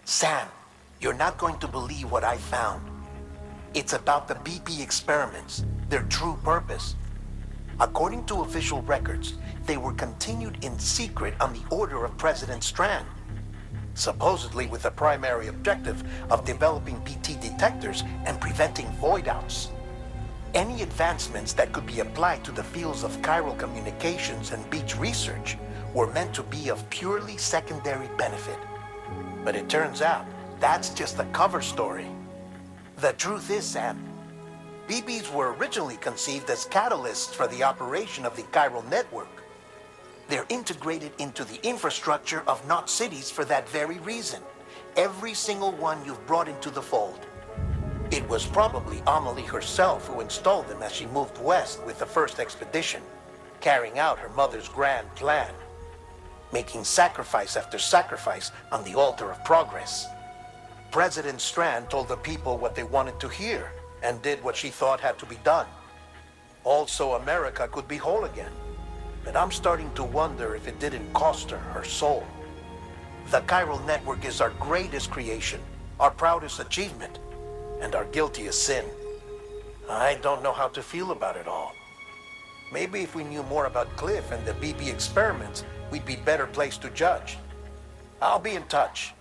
Sam, you're not going to believe what I found. It's about the BP experiments, their true purpose. According to official records, they were continued in secret on the order of President Strand, supposedly with the primary objective of developing BT detectors and preventing void-outs. Any advancements that could be applied to the fields of chiral communications and beach research were meant to be of purely secondary benefit. But it turns out, that's just the cover story. The truth is, Sam, BBs were originally conceived as catalysts for the operation of the chiral network. They're integrated into the infrastructure of Knot cities for that very reason. Every single one you've brought into the fold. It was probably Amelie herself who installed them as she moved west with the first expedition, carrying out her mother's grand plan, making sacrifice after sacrifice on the altar of progress. President Strand told the people what they wanted to hear and did what she thought had to be done. Also, America could be whole again. But I'm starting to wonder if it didn't cost her her soul. The chiral network is our greatest creation, our proudest achievement, and our guiltiest sin. I don't know how to feel about it all. Maybe if we knew more about Cliff and the BB experiments, we'd be better placed to judge. I'll be in touch.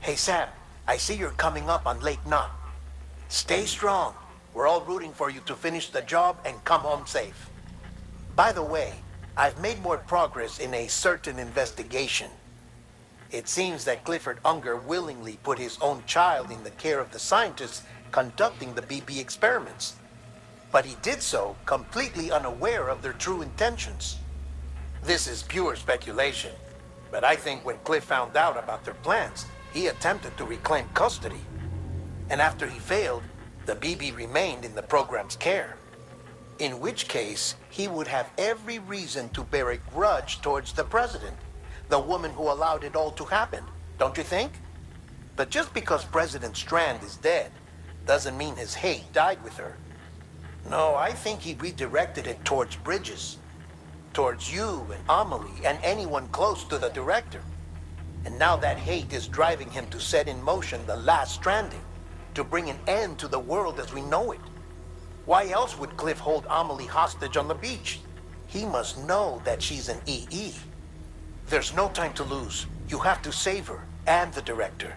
Hey Sam, I see you're coming up on Lake Knot. Stay strong. We're all rooting for you to finish the job and come home safe. By the way, I've made more progress in a certain investigation. It seems that Clifford Unger willingly put his own child in the care of the scientists conducting the BB experiments. But he did so completely unaware of their true intentions. This is pure speculation, but I think when Cliff found out about their plans, he attempted to reclaim custody. And after he failed, the BB remained in the program's care. In which case, he would have every reason to bear a grudge towards the president, the woman who allowed it all to happen, don't you think? But just because President Strand is dead, doesn't mean his hate died with her. No, I think he redirected it towards Bridges, towards you and Amelie and anyone close to the director. And now that hate is driving him to set in motion the last Stranding, to bring an end to the world as we know it. Why else would Cliff hold Amelie hostage on the beach? He must know that she's an EE. There's no time to lose. You have to save her and the director.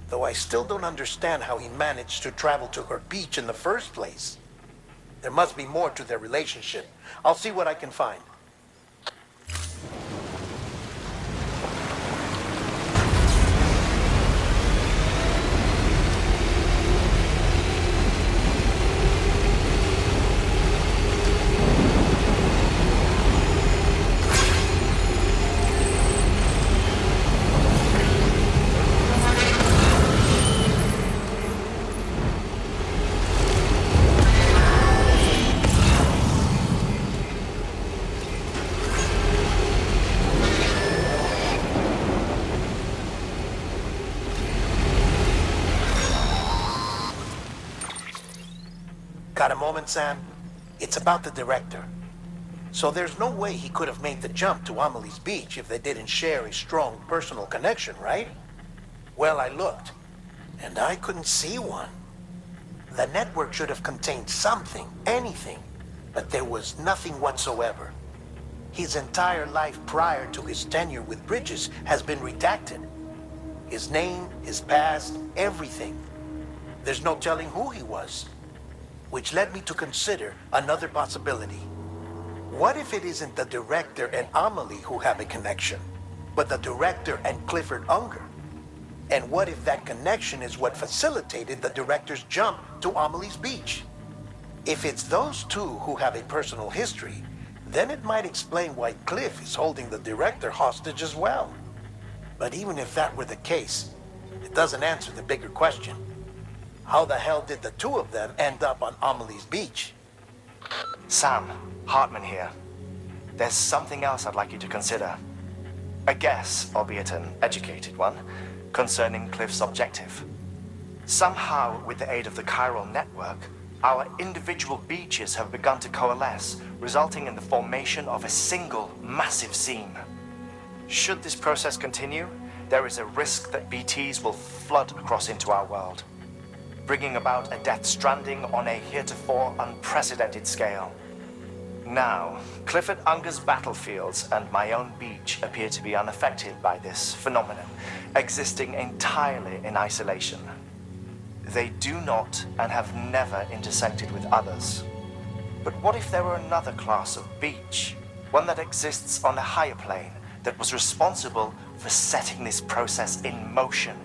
Though I still don't understand how he managed to travel to her beach in the first place. There must be more to their relationship. I'll see what I can find. Got a moment, Sam? It's about the director. So there's no way he could have made the jump to Amelie's beach if they didn't share a strong personal connection, right? Well, I looked, and I couldn't see one. The network should have contained something, anything, but there was nothing whatsoever. His entire life prior to his tenure with Bridges has been redacted. His name, his past, everything. There's no telling who he was. Which led me to consider another possibility. What if it isn't the director and Amelie who have a connection, but the director and Clifford Unger? And what if that connection is what facilitated the director's jump to Amelie's beach? If it's those two who have a personal history, then it might explain why Cliff is holding the director hostage as well. But even if that were the case, it doesn't answer the bigger question. How the hell did the two of them end up on Amelie's beach? Sam, Hartman here. There's something else I'd like you to consider. A guess, albeit an educated one, concerning Cliff's objective. Somehow, with the aid of the chiral network, our individual beaches have begun to coalesce, resulting in the formation of a single massive seam. Should this process continue, there is a risk that BTs will flood across into our world, bringing about a death stranding on a heretofore unprecedented scale. Now, Clifford Unger's battlefields and my own beach appear to be unaffected by this phenomenon, existing entirely in isolation. They do not and have never intersected with others. But what if there were another class of beach, one that exists on a higher plane, that was responsible for setting this process in motion?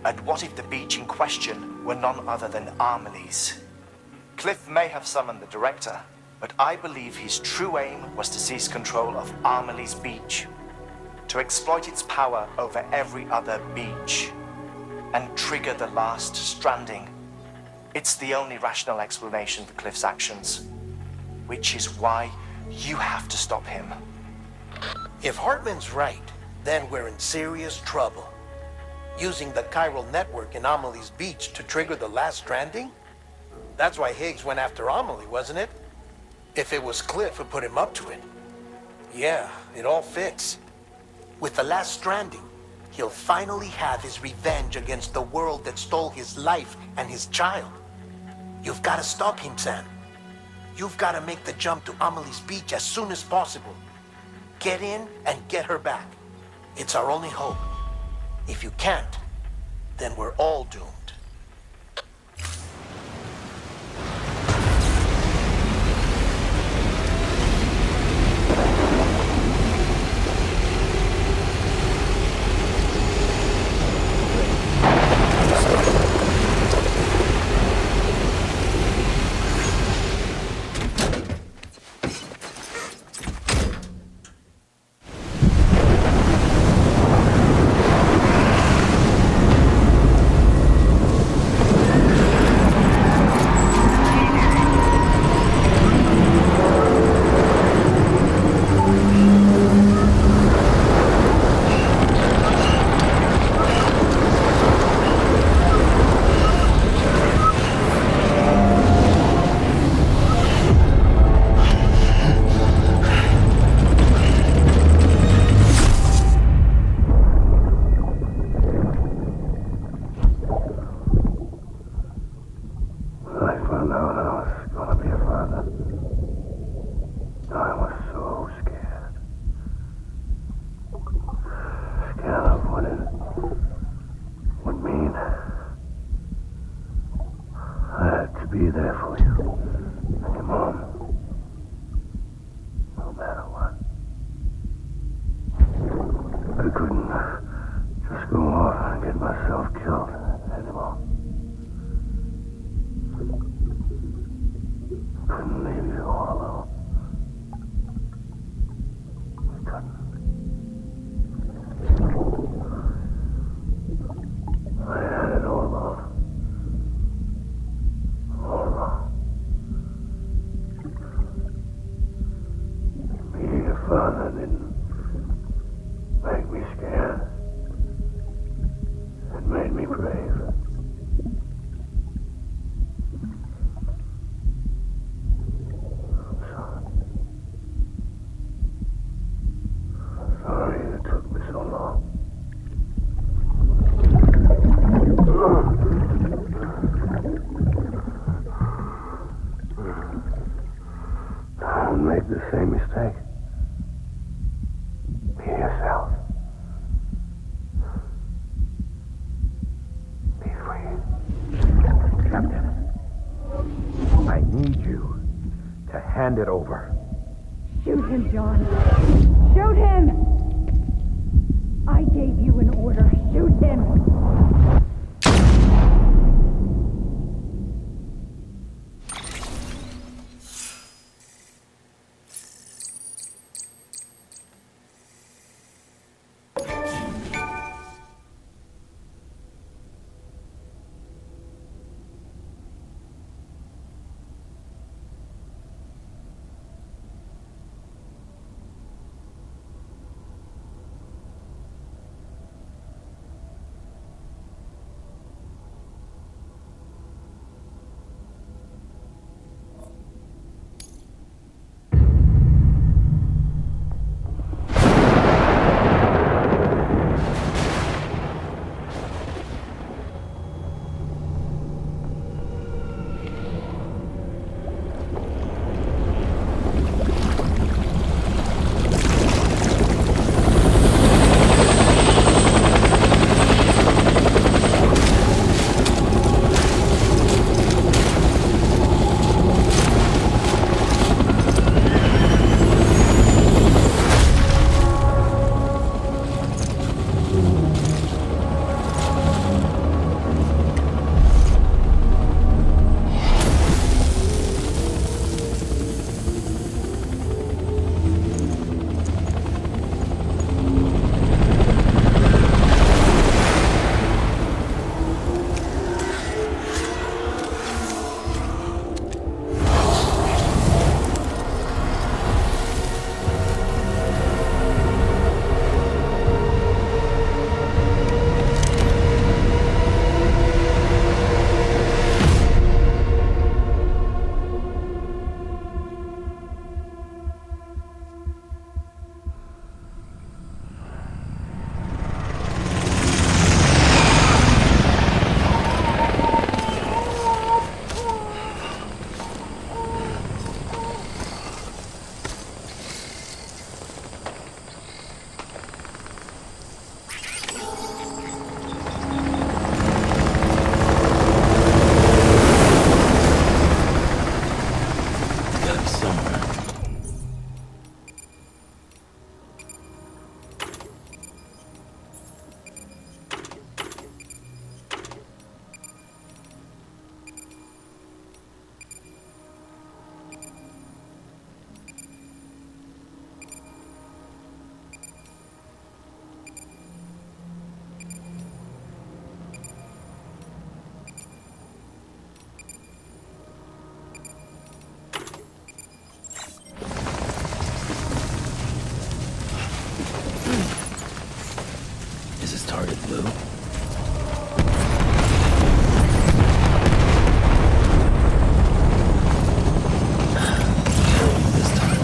And what if the beach in question were none other than Amelie's? Cliff may have summoned the director, but I believe his true aim was to seize control of Amelie's beach, to exploit its power over every other beach, and trigger the last stranding. It's the only rational explanation for Cliff's actions, which is why you have to stop him. If Hartman's right, then we're in serious trouble. Using the chiral network in Amelie's beach to trigger the last stranding? That's why Higgs went after Amelie, wasn't it? If it was Cliff who put him up to it. Yeah, it all fits. With the last stranding, he'll finally have his revenge against the world that stole his life and his child. You've got to stop him, Sam. You've got to make the jump to Amelie's beach as soon as possible. Get in and get her back. It's our only hope. If you can't, then we're all doomed. Be there for you. Your mom. No matter what. I couldn't just go off and get myself killed anymore. Couldn't leave you all alone. I couldn't. I had it all wrong. All wrong. Being a father didn't make me scared. It made me brave. I'm sorry. I'm sorry it took me so long. Don't make the same mistake. Be yourself. Be free. Captain, I need you to hand it over. Shoot him, John. Shoot him! I gave you an order. Shoot him! Is his target blue? This time.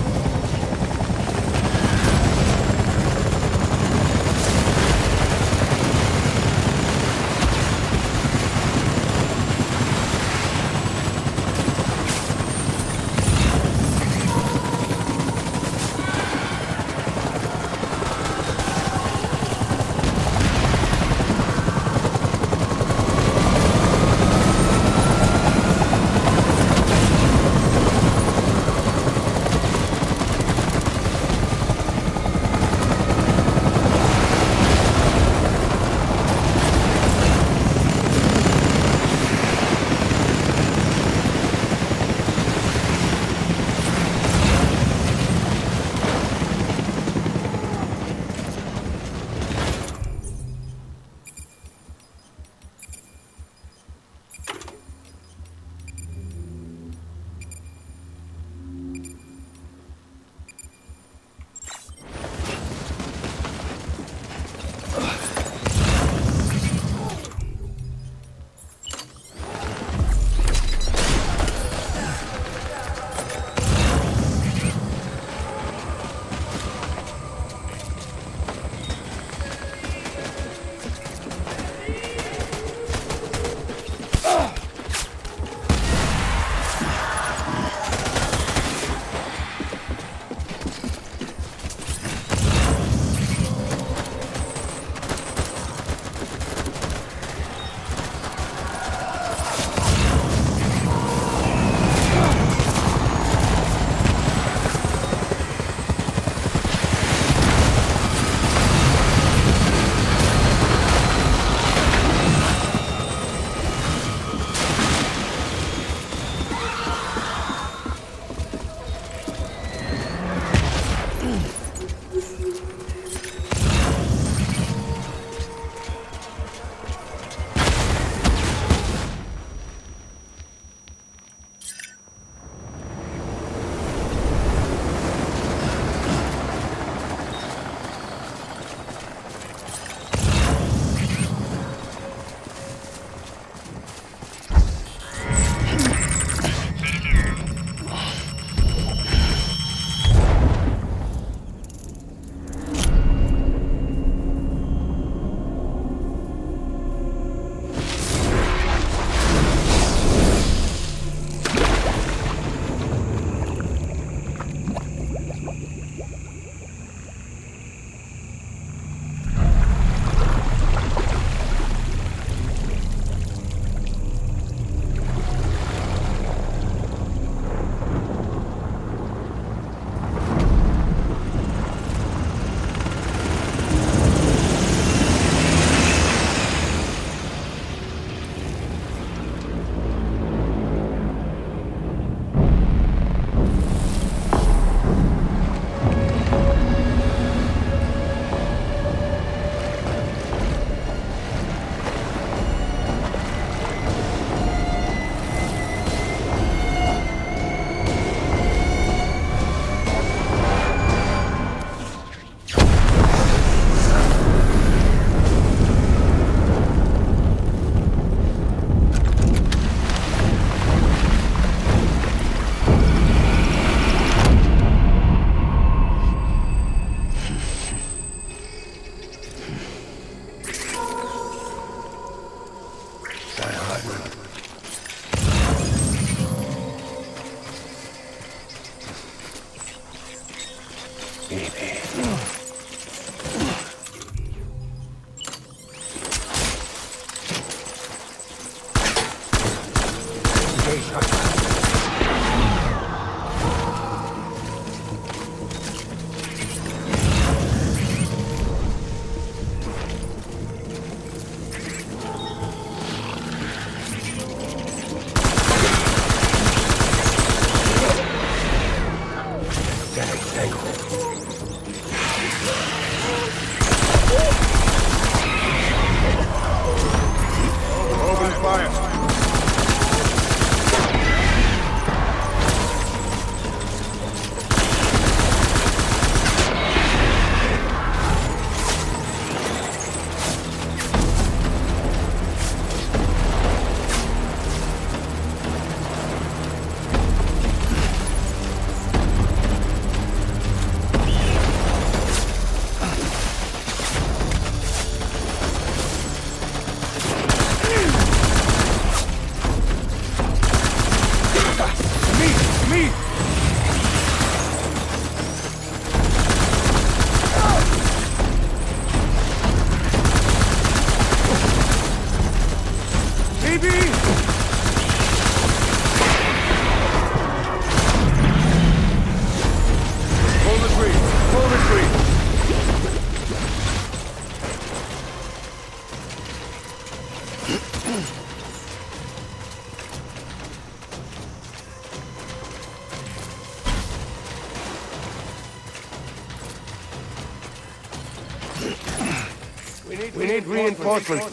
We need reinforcements.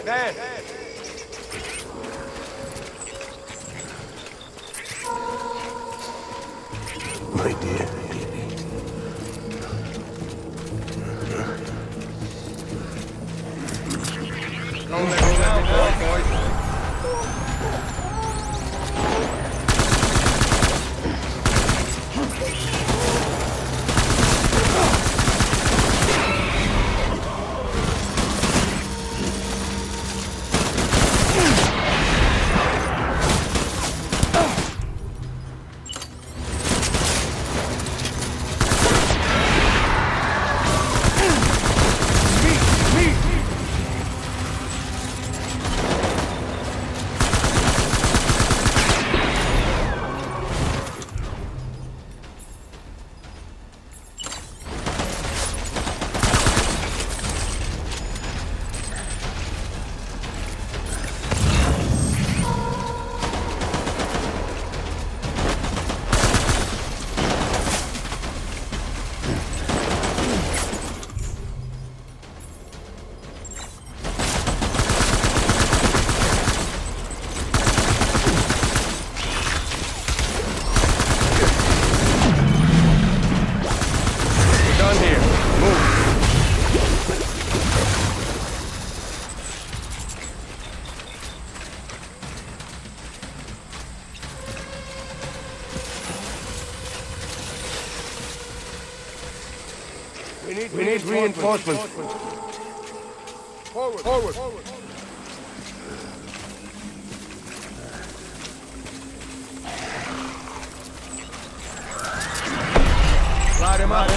Dan! My dear baby. Don't let me down, boy. We need reinforcements. Forward. Light him up.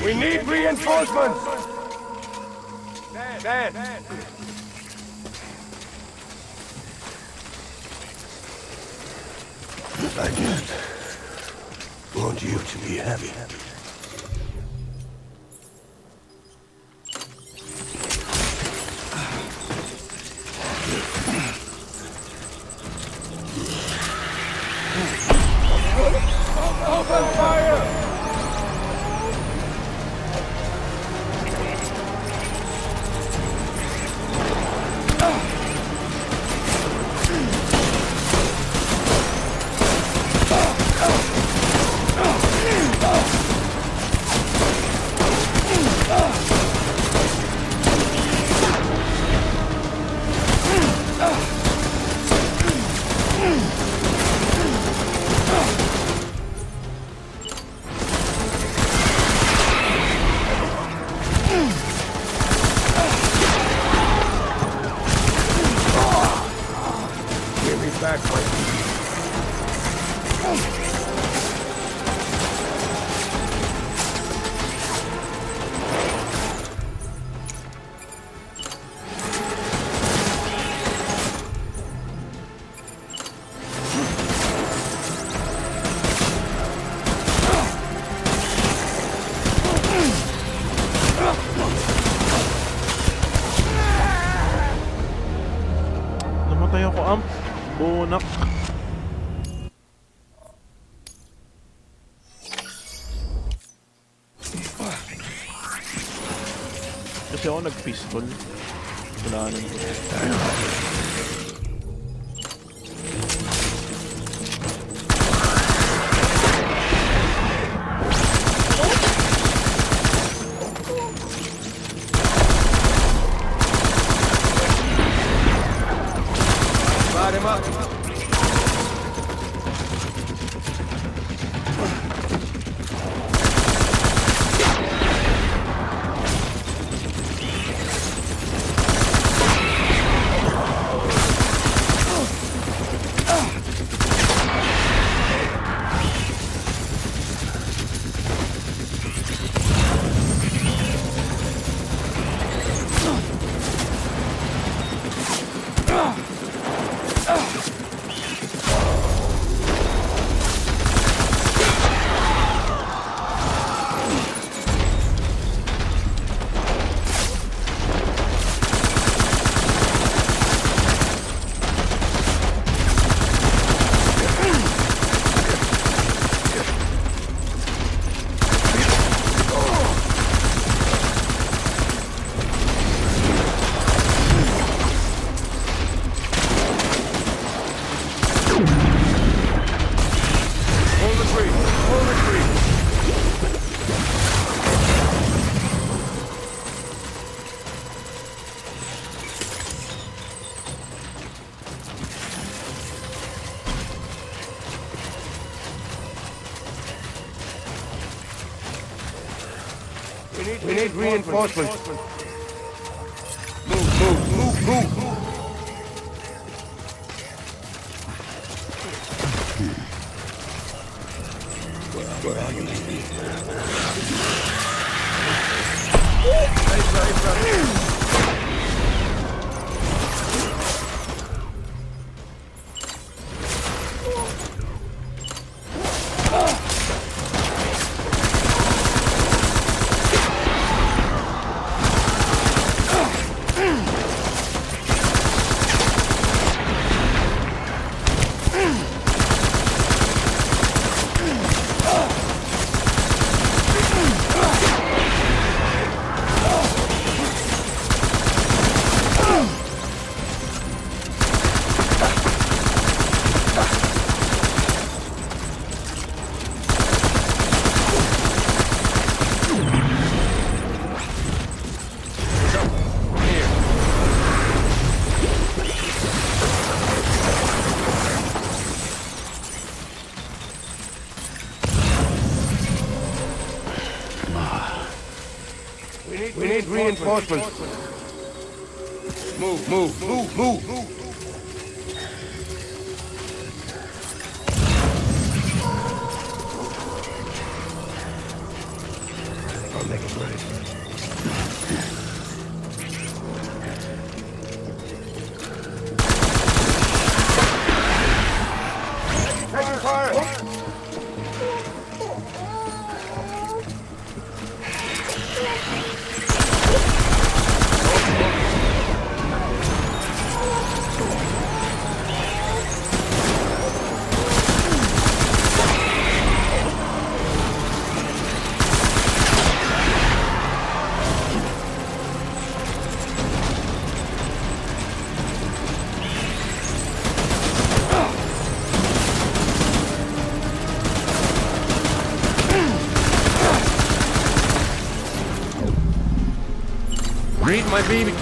We need reinforcements! Dan! I just want you to be happy. Open fire! back, Mike. Namatay ako, amp. Bunak. Kasi ako nag-pistol. Kailangan ko. Light him up. We need reinforcements. Move. Where are you? We need reinforcements. Move. I'll make it ready. Taking fire! Read my baby.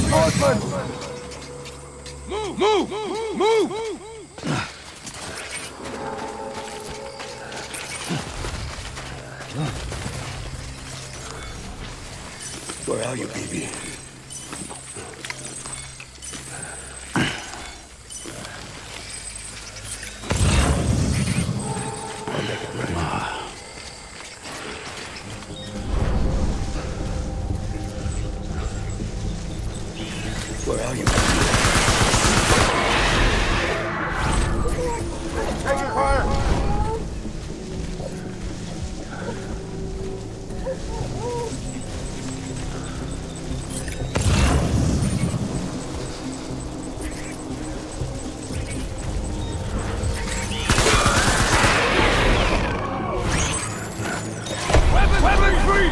Reinforcements! Move! Where are you, baby? Where are you? Taking fire! Weapons free!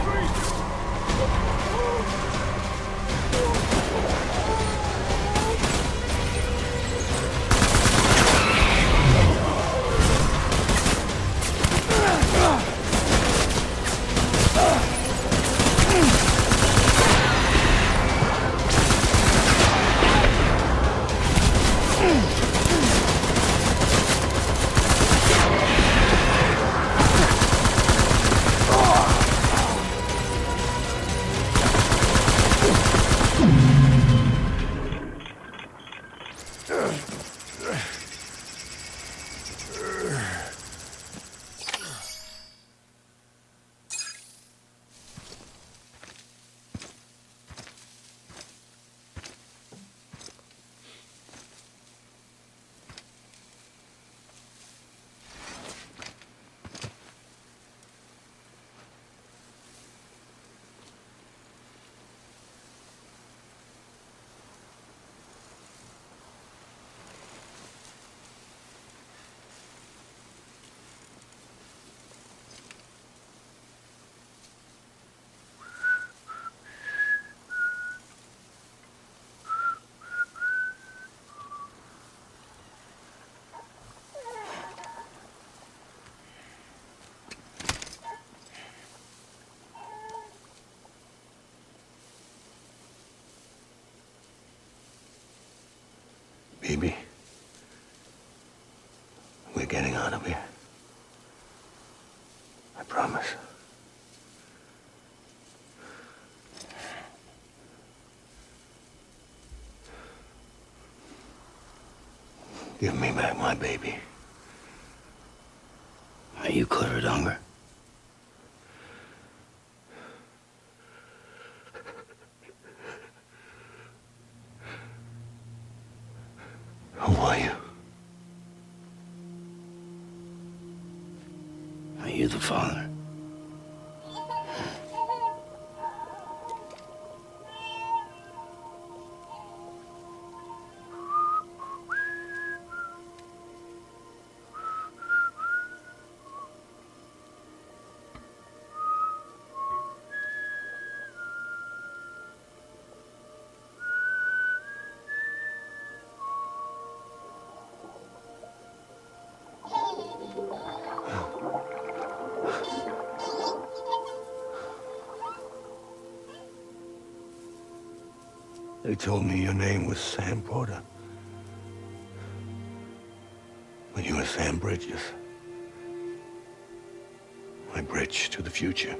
Baby, we're getting out of here. I promise. Give me back my baby. Are you clear of hunger? Who are you? Are you the father? They told me your name was Sam Porter. But you were Sam Bridges. My bridge to the future.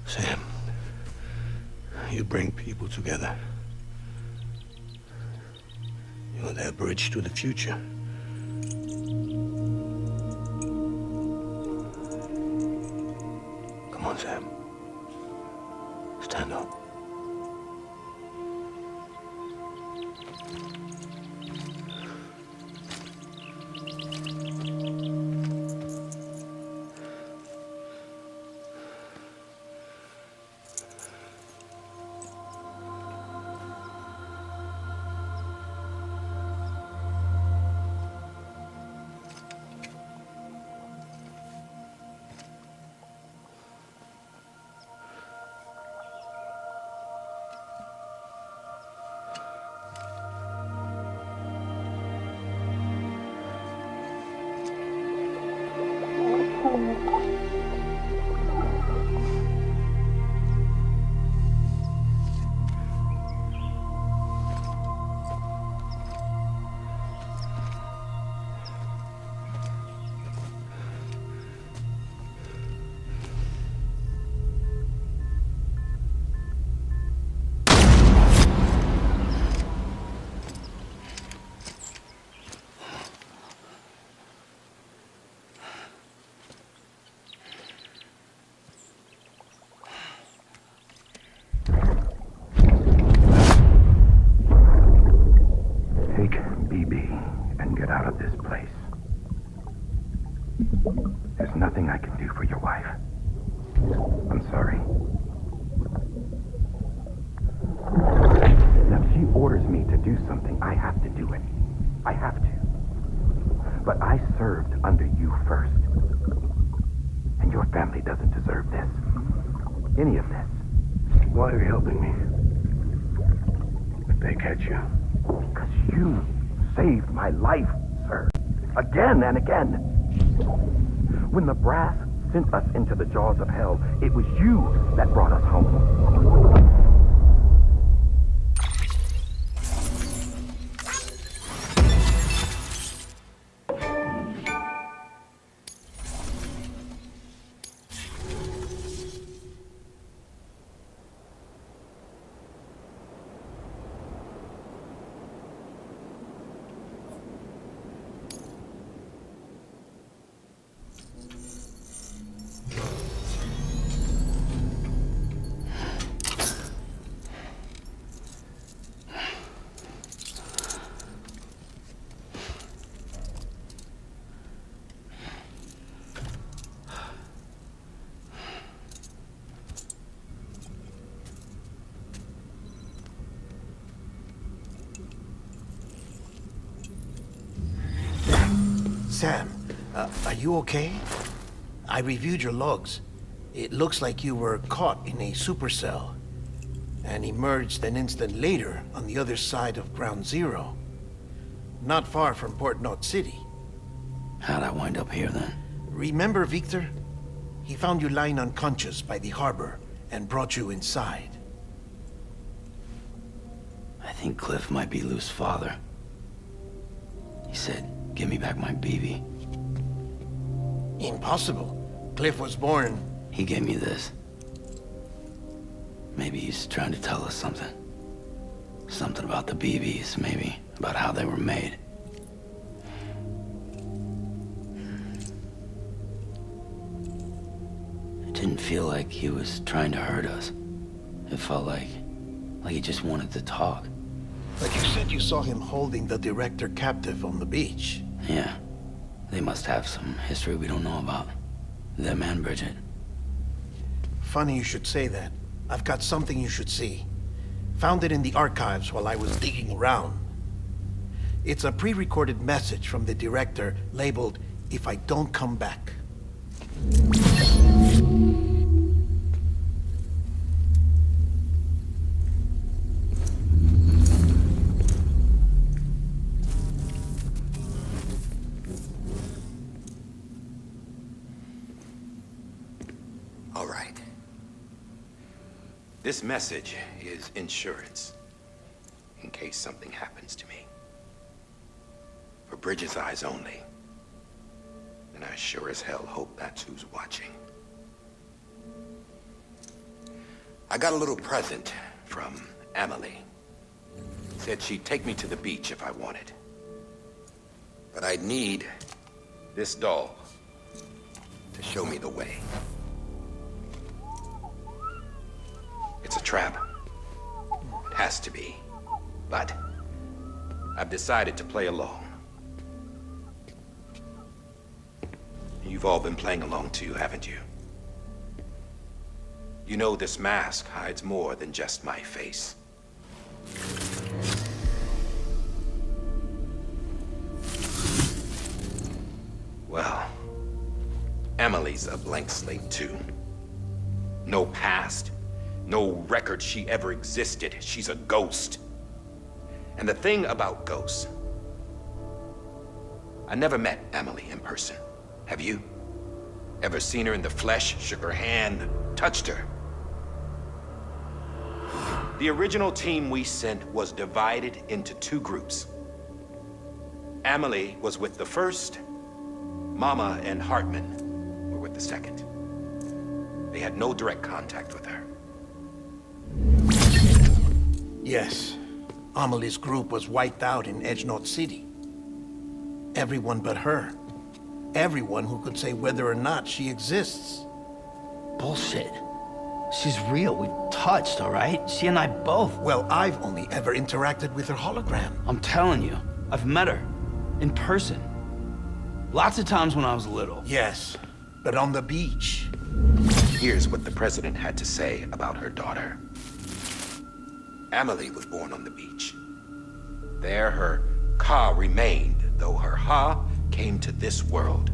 Sam, you bring people together. You're their bridge to the future. Come on, Sam. Stand up. Take BB and get out of this place. There's nothing I can do for your wife. I'm sorry. Now, if she orders me to do something, I have to do it. I have to. But I served under you first. And your family doesn't deserve this. Any of this. Why are you helping me? If they catch you. Because you saved my life, sir. Again and again. When the brass sent us into the jaws of hell, it was you that brought us home. Sam, are you okay? I reviewed your logs. It looks like you were caught in a supercell and emerged an instant later on the other side of Ground Zero. Not far from Port Knot City. How'd I wind up here then? Remember Victor? He found you lying unconscious by the harbor and brought you inside. I think Cliff might be Lou's father. He said, give me back my BB. Impossible. Cliff was born... He gave me this. Maybe he's trying to tell us something. Something about the BBs, maybe. About how they were made. It didn't feel like he was trying to hurt us. It felt like he just wanted to talk. But you said you saw him holding the director captive on the beach. Yeah. They must have some history we don't know about. Them and Bridget. Funny you should say that. I've got something you should see. Found it in the archives while I was digging around. It's a pre-recorded message from the director labeled, "If I don't come back." All right. This message is insurance, in case something happens to me. For Bridget's eyes only. And I sure as hell hope that's who's watching. I got a little present from Emily. Said she'd take me to the beach if I wanted. But I'd need this doll to show me the way. It's a trap. It has to be. But I've decided to play along. You've all been playing along too, haven't you? You know this mask hides more than just my face. Well, Emily's a blank slate too. No past. No record she ever existed. She's a ghost. And the thing about ghosts, I never met Emily in person. Have you? Ever seen her in the flesh, shook her hand, touched her? The original team we sent was divided into two groups. Amelie was with the first. Mama and Hartman were with the second. They had no direct contact with her. Yes. Amelie's group was wiped out in Edgenorth City. Everyone but her. Everyone who could say whether or not she exists. Bullshit. She's real. We've touched, all right? She and I both. Well, I've only ever interacted with her hologram. I'm telling you, I've met her. In person. Lots of times when I was little. Yes, but on the beach. Here's what the president had to say about her daughter. Amelie was born on the beach. There her Ka remained, though her Ha came to this world.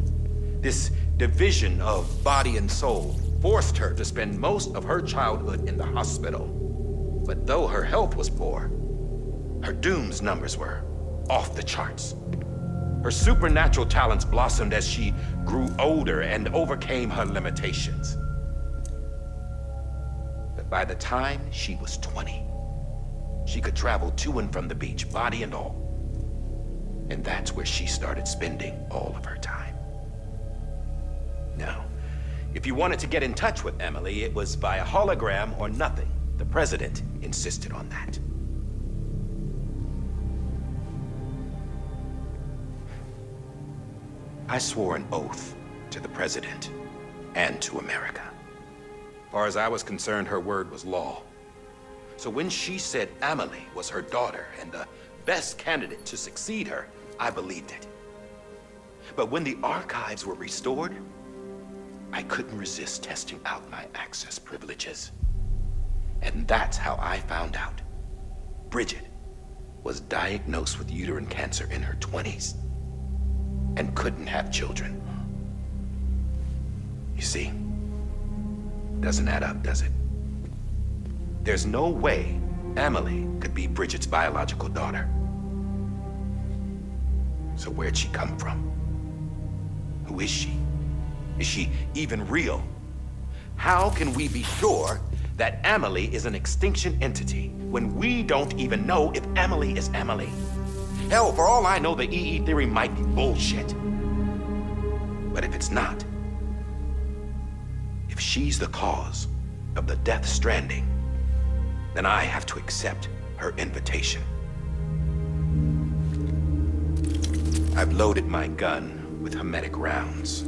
This division of body and soul forced her to spend most of her childhood in the hospital. But though her health was poor, her Doom's numbers were off the charts. Her supernatural talents blossomed as she grew older and overcame her limitations. But by the time she was 20, she could travel to and from the beach, body and all. And that's where she started spending all of her time. Now, if you wanted to get in touch with Emily, it was via hologram or nothing. The president insisted on that. I swore an oath to the president and to America. As far as I was concerned, her word was law. So when she said Amelie was her daughter and the best candidate to succeed her, I believed it. But when the archives were restored, I couldn't resist testing out my access privileges. And that's how I found out Bridget was diagnosed with uterine cancer in her 20s and couldn't have children. You see, doesn't add up, does it? There's no way Amelie could be Bridget's biological daughter. So where'd she come from? Who is she? Is she even real? How can we be sure that Amelie is an extinction entity when we don't even know if Amelie is Amelie? Hell, for all I know, the EE theory might be bullshit. But if it's not, if she's the cause of the death stranding, then I have to accept her invitation. I've loaded my gun with hermetic rounds.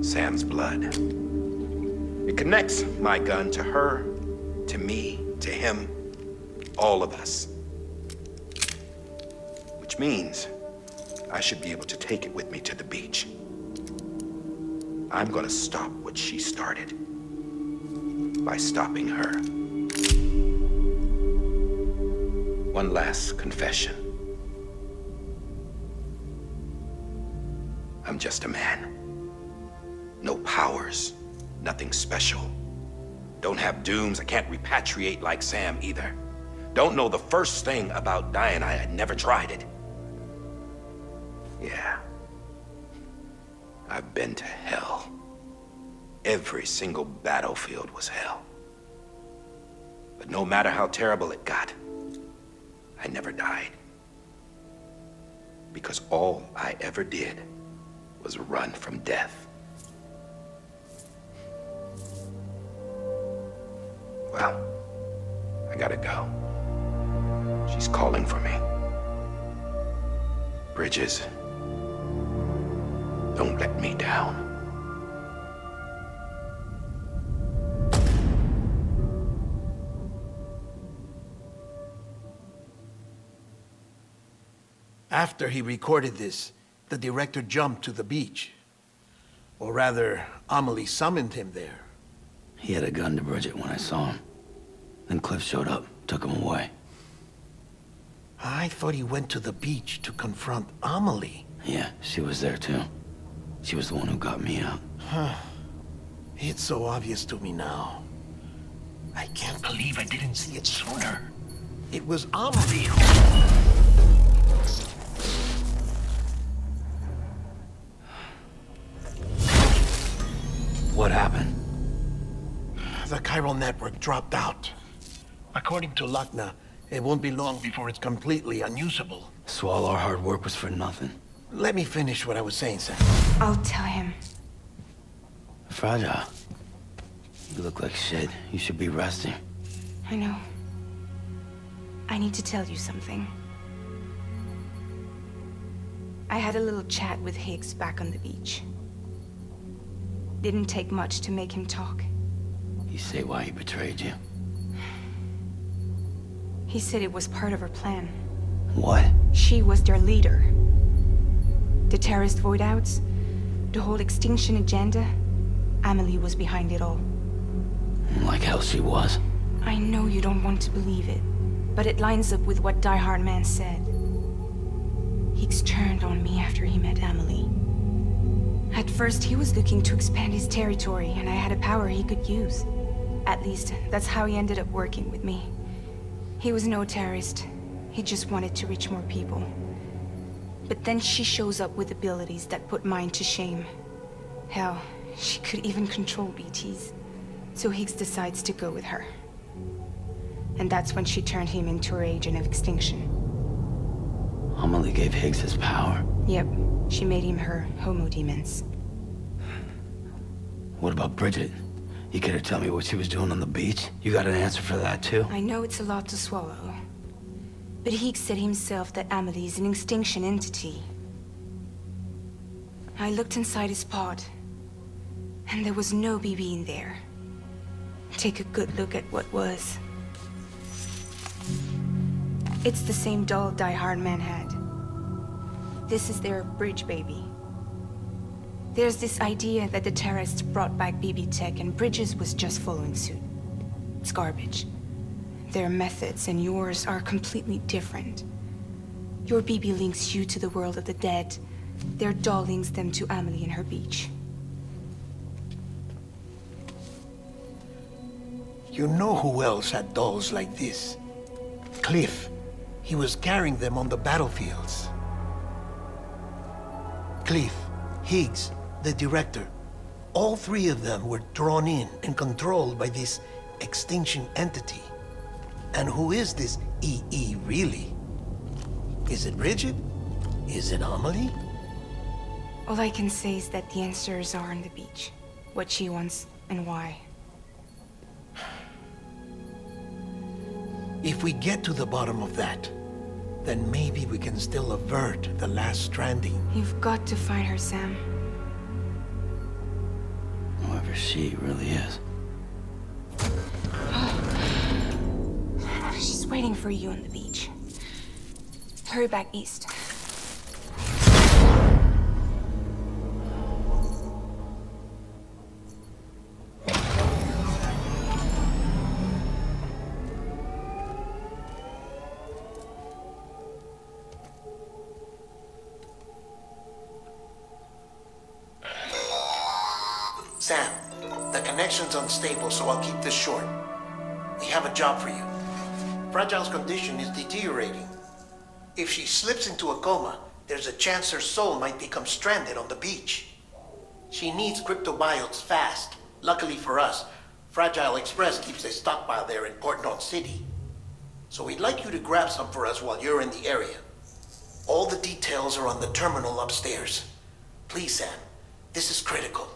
Sam's blood. It connects my gun to her, to me, to him, all of us. Which means I should be able to take it with me to the beach. I'm gonna stop what she started by stopping her. One last confession. I'm just a man. No powers, nothing special. Don't have dooms, I can't repatriate like Sam either. Don't know the first thing about dying, I had never tried it. Yeah. I've been to hell. Every single battlefield was hell. But no matter how terrible it got, I never died. Because all I ever did was run from death. Well, I gotta go. She's calling for me. Bridges, don't let me down. After he recorded this, the director jumped to the beach. Or rather, Amelie summoned him there. He had a gun to Bridget when I saw him. Then Cliff showed up, took him away. I thought he went to the beach to confront Amelie. Yeah, she was there too. She was the one who got me out. It's so obvious to me now. I can't believe I didn't see it sooner. It was Amelie who... chiral network dropped out. According to Lakna, it won't be long before it's completely unusable. So all our hard work was for nothing. Let me finish what I was saying, Sam. I'll tell him. Fragile. You look like shit. You should be resting. I know. I need to tell you something. I had a little chat with Higgs back on the beach. Didn't take much to make him talk. You say why he betrayed you? He said it was part of her plan. What? She was their leader. The terrorist void-outs, the whole extinction agenda, Amelie was behind it all. Like hell she was. I know you don't want to believe it, but it lines up with what Die Hard Man said. Higgs turned on me after he met Amelie. At first, he was looking to expand his territory, and I had a power he could use. At least, that's how he ended up working with me. He was no terrorist. He just wanted to reach more people. But then she shows up with abilities that put mine to shame. Hell, she could even control BTs. So Higgs decides to go with her. And that's when she turned him into her agent of extinction. Amelie gave Higgs his power. Yep, she made him her homo demons. What about Bridget? You care to tell me what she was doing on the beach? You got an answer for that too? I know it's a lot to swallow. But Higgs said himself that Amelie is an extinction entity. I looked inside his pod, and there was no BB in there. Take a good look at what was. It's the same doll Die Hard Man had. This is their bridge baby. There's this idea that the terrorists brought back BB tech and Bridges was just following suit. It's garbage. Their methods and yours are completely different. Your BB links you to the world of the dead. Their doll links them to Amelie and her beach. You know who else had dolls like this? Cliff. He was carrying them on the battlefields. Cliff, Higgs, the director. All three of them were drawn in and controlled by this extinction entity. And who is this EE really? Is it Bridget? Is it Amelie? All I can say is that the answers are on the beach. What she wants and why. If we get to the bottom of that, then maybe we can still avert the last stranding. You've got to find her, Sam. Whoever she really is. She's waiting for you on the beach. Hurry back east. Sam, the connection's unstable, so I'll keep this short. We have a job for you. Fragile's condition is deteriorating. If she slips into a coma, there's a chance her soul might become stranded on the beach. She needs cryptobiotes fast. Luckily for us, Fragile Express keeps a stockpile there in Port North City. So we'd like you to grab some for us while you're in the area. All the details are on the terminal upstairs. Please, Sam, this is critical.